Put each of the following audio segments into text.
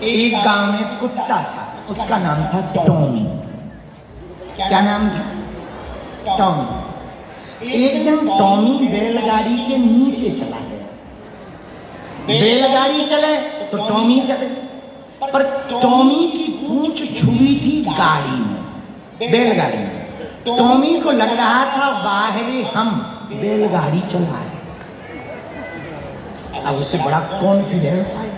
एक गांव में कुत्ता था, उसका नाम था टॉमी। क्या नाम था? टॉमी। एक दिन टॉमी बैलगाड़ी के नीचे चला गया। बैलगाड़ी चले तो टॉमी चले, पर टॉमी की पूंछ छुई थी गाड़ी में, बैलगाड़ी में। टॉमी को लग रहा था बाहरी हम बैलगाड़ी चला रहे। अब उसे बड़ा कॉन्फिडेंस आया।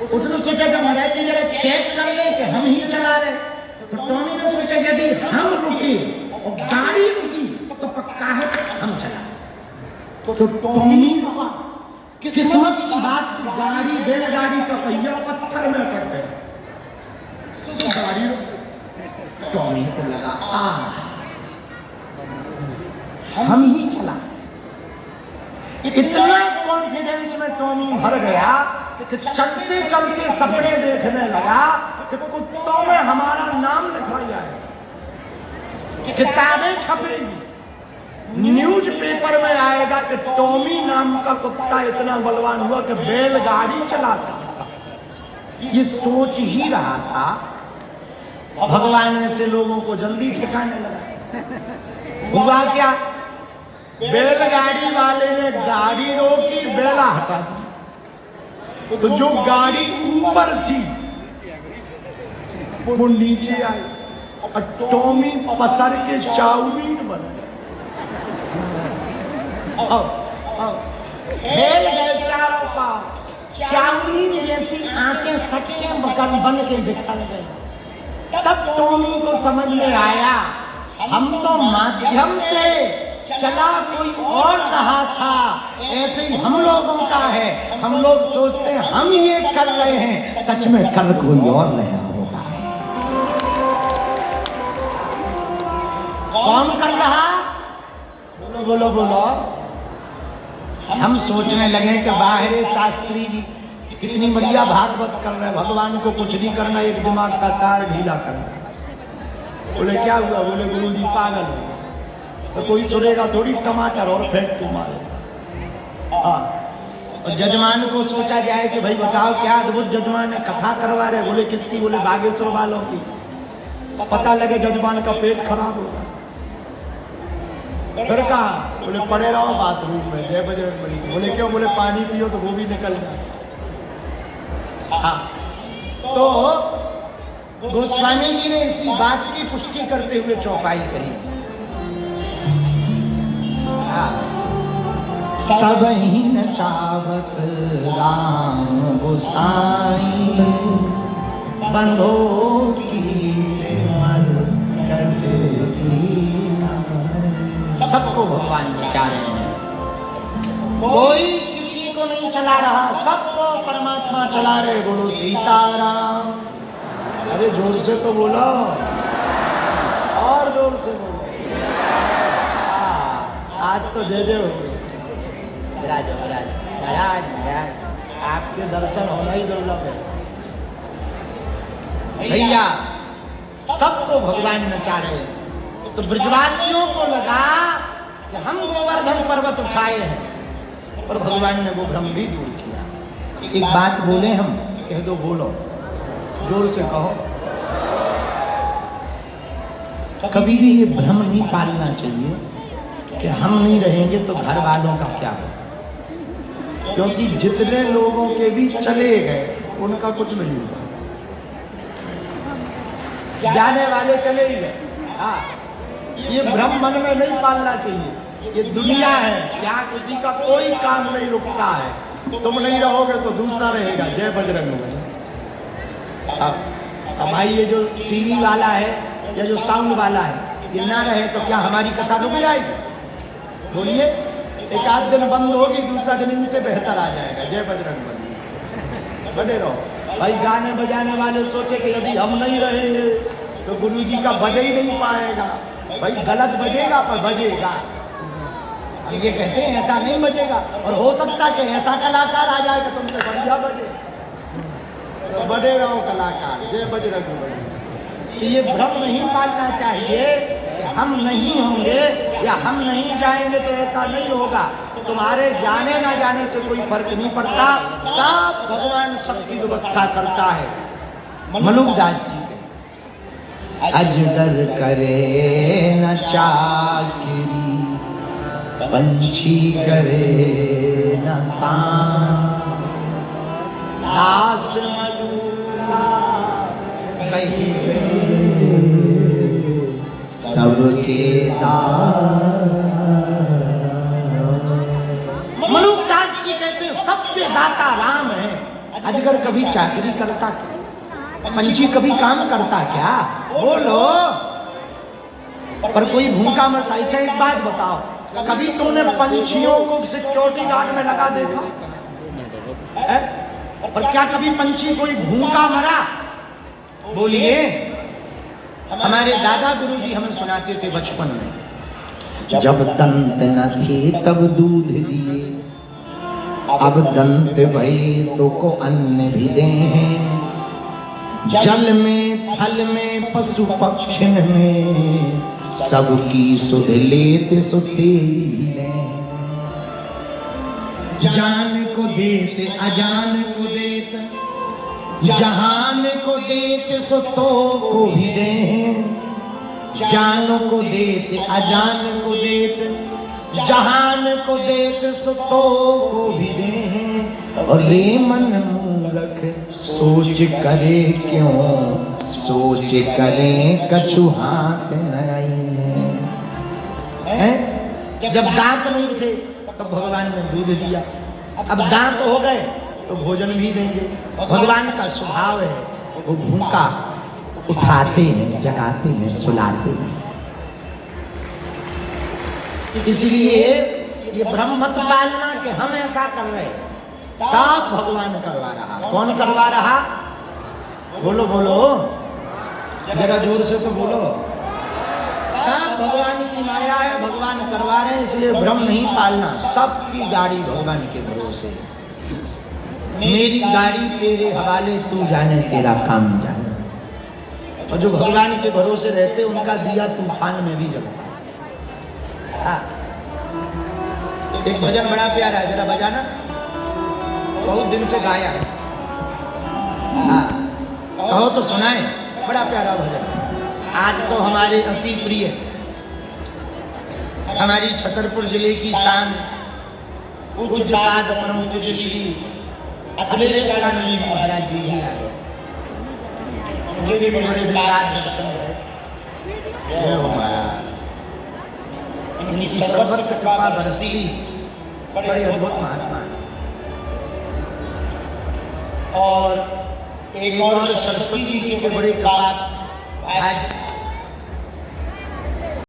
उसने सोचा जब मराठी जरा चेक कर ले कि हम ही चला रहे, तो टॉमी ने सोचा यदि हम रुके और गाड़ी रुकी तो पक्का है हम चला। तो टॉमी रुका। किस्मत की बात कि गाड़ी बैलगाड़ी का पहिया पत्थर में कट गया। गाड़ी टॉमी को लगा हम ही चला। इतना कॉन्फिडेंस में टॉमी भर गया कि चलते चलते सपने देखने लगा कि कुत्तों में हमारा नाम लिखा जाए, किताबें छपेगी, न्यूज पेपर में आएगा कि टॉमी नाम का कुत्ता इतना बलवान हुआ कि बैलगाड़ी चलाता। ये सोच ही रहा था, भगवान ऐसे लोगों को जल्दी ठिकाने लगा। हुआ क्या? बैलगाड़ी वाले ने गाड़ी रोकी, बैला हटा दी, तो जो गाड़ी ऊपर थी वो नीचे आई और टॉमी पसर के चाउमीन बन गए। फैल गए चारों पार, चाउमीन जैसी आंखें सटके बन के बिखर गए। तब टॉमी को समझ में आया हम तो माध्यम थे, चला कोई और रहा था। ऐसे ही हम लोगों का है, हम लोग सोचते हैं हम ये कर रहे हैं, सच में कर कोई और रहा होता है। कौन कर रहा? बोलो बोलो बोलो। हम सोचने लगे कि बाहरे शास्त्री जी कितनी बढ़िया भागवत कर रहे हैं, भगवान को कुछ नहीं करना, एक दिमाग का तार ढीला करना। बोले क्या हुआ? बोले गुरु जी पागल हो, तो कोई सुनेगा थोड़ी, टमाटर और फेंक के मारे। और जजमान को सोचा जाए कि भाई बताओ क्या अद्भुत जजमान है, कथा करवा रहे। बोले किसकी? बोले बागेश्वर वालों की। पता लगे जजमान का पेट खराब होगा। फिर कहा? बोले पड़े रहो बाथरूम में, जय बजरंगबली। बोले क्यों? बोले पानी पियो तो वो भी निकल जाए। तो गोस्वामी जी ने इसी बात की पुष्टि करते हुए चौपाई कही। सब ही न चावत राम गोसाई, बंधो की सबको भगवान बचा रहे हैं, कोई किसी को नहीं चला रहा, सबको परमात्मा चला रहे। बोलो सीताराम। अरे जोर से तो बोलो, और जोर से बोलो। आज तो जय जय हो गई। महाराज आपके दर्शन होना ही दुर्लभ है भैया। सबको भगवान नचा रहे। तो ब्रजवासियों को लगा कि हम गोवर्धन पर्वत उठाए हैं, और भगवान ने वो भ्रम भी दूर किया। एक बात बोले हम, कह दो, बोलो, जोर से कहो। कभी भी ये भ्रम नहीं पालना चाहिए कि हम नहीं रहेंगे तो घर वालों का क्या हो, क्योंकि जितने लोगों के भी चले गए उनका कुछ नहीं हुआ, जाने वाले चले ही गए। हाँ, ये भ्रम मन में नहीं पालना चाहिए। ये दुनिया है, यहाँ किसी का कोई काम नहीं रुकता है। तुम नहीं रहोगे तो दूसरा रहेगा। जय बजरंगबली। अब भाई ये जो टीवी वाला है या जो साउंड वाला है, ये ना रहे तो क्या हमारी कथा रुक जाएगी? बोलिए। एक आध दिन बंद होगी, दूसरा दिन इनसे बेहतर आ जाएगा। जय बजरंगबली। बने रहो भाई। गाने बजाने वाले सोचे कि यदि हम नहीं रहेंगे तो गुरु जी का बज ही नहीं पाएगा। भाई गलत बजेगा पर बजेगा। ये कहते हैं ऐसा नहीं बजेगा, और हो सकता है कि ऐसा कलाकार आ जाए कि तुमसे बढ़िया बजे। तो बने रहो कलाकार। जय बजरंगबली। ये भ्रम नहीं पालना चाहिए कि हम नहीं होंगे या हम नहीं जाएंगे तो ऐसा नहीं होगा। तुम्हारे जाने ना जाने से कोई फर्क नहीं पड़ता, सब भगवान सबकी व्यवस्था करता है। मलुकदास जी अजगर करे न चाकरी, पंछी करे न काम, दास मलुका कही सबके दाता। मलुकदास जी कहते सबके दाता राम है। अजगर कभी चाकरी करता क्या? पंछी कभी काम करता क्या? बोलो। पर कोई भूखा मरता। अच्छा एक बात बताओ, कभी तुमने पंछियों को सिक्योरिटी गार्ड में लगा देखा है? और क्या कभी पंछी कोई भूखा मरा? बोलिए। हमारे दादा गुरुजी हमें सुनाते थे बचपन में, जब दंत न थे तब दूध दिए, अब दंत भई तो को अन्न भी दें, जल में थल में पशु पक्षिन में, सबकी सुध लेत सो तेरी ले। जान को देते अजान को देत, जहान को देते सो तो को भी दे। जान को देते अजान को देते, जहान को देते सो तो को भी दे। और रे मन मूर्ख सोच करे क्यों, सोच करे कछु हाथ नहीं है। जब दांत नहीं थे तब भगवान ने दूध दिया, अब दांत हो गए तो भोजन भी देंगे। भगवान का स्वभाव है, वो भूखा उठाते हैं, जगाते हैं, सुलाते हैं। इसलिए ये भ्रम मत पालना कि हम ऐसा कर रहे हैं, सब भगवान करवा रहा। कौन करवा रहा? बोलो बोलो, जरा जोर से तो बोलो। सब भगवान की माया है, भगवान करवा रहे हैं, इसलिए भ्रम नहीं पालना। सबकी गाड़ी भगवान के भरोसे। मेरी गाड़ी तेरे हवाले, तू जाने तेरा काम जाने। और जो भगवान के भरोसे रहते उनका दिया तूफान में भी जलता है। हाँ। एक भजन बड़ा प्यारा है, जरा बजाना। बहुत दिन से गाया। हाँ, कहो तो सुनाए। बड़ा प्यारा भजन। आज तो हमारे अति प्रिय, हमारी छतरपुर जिले की शान पूज्यपाद परम पूज्य श्री अखिलेश्वरानंद जी महाराज जी भी आ गए। मुझे भी बड़े दिन बाद दर्शन हुए। महाराज इनकी सर्वत्र कृपा बरसी, बड़े अद्भुत महात्मा। और एक और सरस्वती जी के बड़े कृपा आज